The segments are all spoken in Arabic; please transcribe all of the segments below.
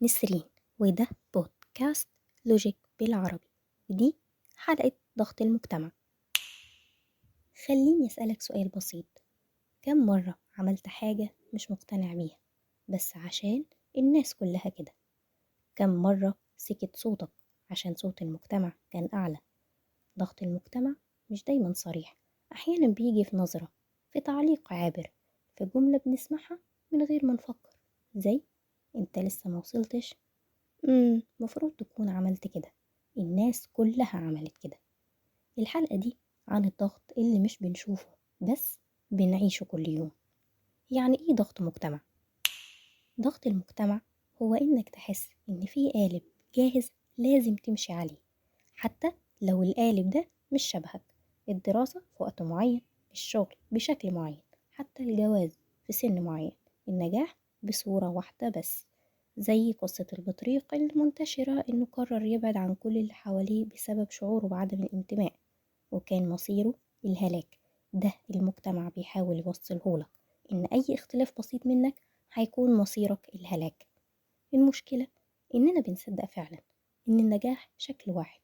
نسرين، وده بودكاست لوجيك بالعربي، ودي حلقة ضغط المجتمع. خليني أسألك سؤال بسيط: كم مرة عملت حاجة مش مقتنع بيها بس عشان الناس كلها كده؟ كم مرة سكت صوتك عشان صوت المجتمع كان أعلى؟ ضغط المجتمع مش دايما صريح، أحيانا بيجي في نظرة، في تعليق عابر، في جملة بنسمعها من غير ما نفكر، زي انت لسه موصلتش، مفروض تكون عملت كده، الناس كلها عملت كده. الحلقة دي عن الضغط اللي مش بنشوفه بس بنعيشه كل يوم. يعني ايه ضغط مجتمع؟ ضغط المجتمع هو انك تحس ان في قالب جاهز لازم تمشي عليه، حتى لو القالب ده مش شبهك. الدراسة في وقت معين، الشغل بشكل معين، حتى الجواز في سن معين، النجاح بصورة واحدة بس. زي قصة البطريق المنتشرة إنه قرر يبعد عن كل اللي حواليه بسبب شعوره بعدم الانتماء، وكان مصيره الهلاك. ده المجتمع بيحاول يوصلهولك، إن أي اختلاف بسيط منك هيكون مصيرك الهلاك. المشكلة إننا بنصدق فعلا إن النجاح شكل واحد.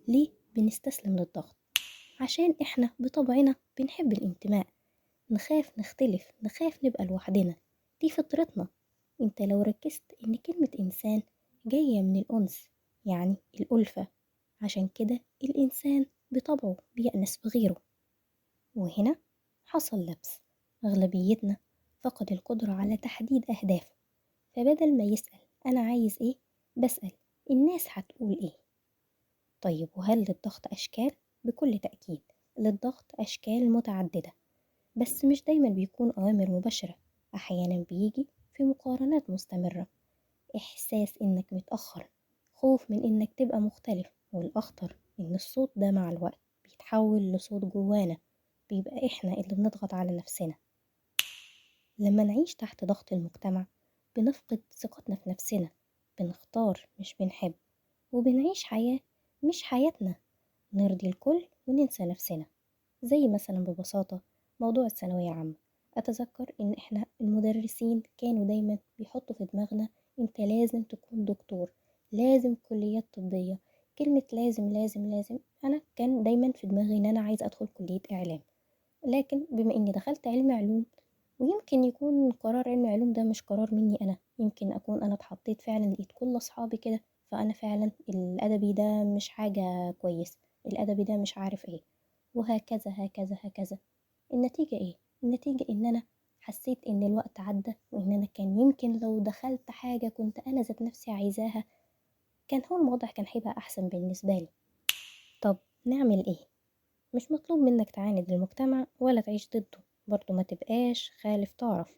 ليه بنستسلم للضغط؟ عشان إحنا بطبعنا بنحب الانتماء، نخاف نختلف، نخاف نبقى لوحدنا، دي فطرتنا. انت لو ركزت ان كلمة انسان جاية من الانس، يعني الألفة، عشان كده الانسان بطبعه بيأنس بغيره. وهنا حصل لبس، اغلبيتنا فقد القدرة على تحديد اهدافه، فبدل ما يسأل انا عايز ايه، بسأل الناس هتقول ايه. طيب وهل للضغط اشكال؟ بكل تأكيد للضغط اشكال متعددة، بس مش دايما بيكون أوامر مباشرة. أحيانا بيجي في مقارنات مستمرة، إحساس إنك متأخر، خوف من إنك تبقى مختلف، والأخطر إن الصوت ده مع الوقت بيتحول لصوت جوانا، بيبقى إحنا اللي بنضغط على نفسنا. لما نعيش تحت ضغط المجتمع بنفقد ثقتنا في نفسنا، بنختار مش بنحب، وبنعيش حياة مش حياتنا، نرضي الكل وننسى نفسنا. زي مثلا ببساطة موضوع الثانوية العامة، أتذكر إن إحنا المدرسين كانوا دايما بيحطوا في دماغنا أنت لازم تكون دكتور، لازم كليات طبية. كلمة لازم لازم لازم، أنا كان دايما في دماغي إن أنا عايز أدخل كلية إعلام، لكن بما إني دخلت علم علوم، ويمكن يكون قرار علم علوم ده مش قرار مني أنا، يمكن أكون أنا اتحطيت فعلا، لقيت كل أصحابي كده، فأنا فعلا الأدبي ده مش حاجة كويس، الأدبي ده مش عارف إيه، وهكذا هكذا هكذا. النتيجة إيه؟ النتيجة إن أنا حسيت إن الوقت عدى، وإن أنا كان يمكن لو دخلت حاجة كنت أنا ذات نفسي عايزاها، كان هو الموضوع كان هيبقى أحسن بالنسبة لي. طب نعمل إيه؟ مش مطلوب منك تعاند المجتمع ولا تعيش ضده، برضو ما تبقاش خالف طرف،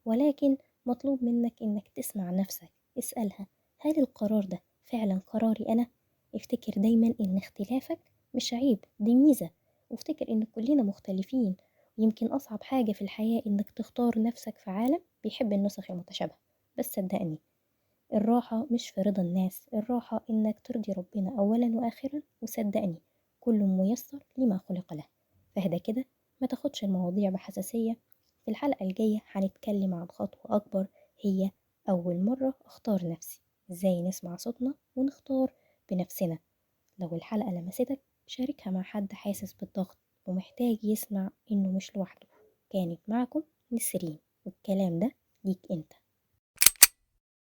ولكن مطلوب منك إنك تسمع نفسك، اسألها هل القرار ده فعلا قراري أنا؟ افتكر دايما إن اختلافك مش عيب، دي ميزة، وافتكر إن كلنا مختلفين، ويمكن أصعب حاجة في الحياة إنك تختار نفسك في عالم بيحب النسخ المتشابهة. بس صدقني، الراحة مش في رضا الناس، الراحة إنك ترضي ربنا أولا وآخرا، وصدقني كل ميسر لما خلق له. فهدا كده، ما تاخدش المواضيع بحساسية. في الحلقة الجاية هنتكلم عن خطوة أكبر، هي أول مرة أختار نفسي، إزاي نسمع صوتنا ونختار بنفسنا. لو الحلقة لمستك شاركها مع حد حاسس بالضغط ومحتاج يسمع إنه مش لوحده. كانت معكم نسرين، والكلام ده ليك انت.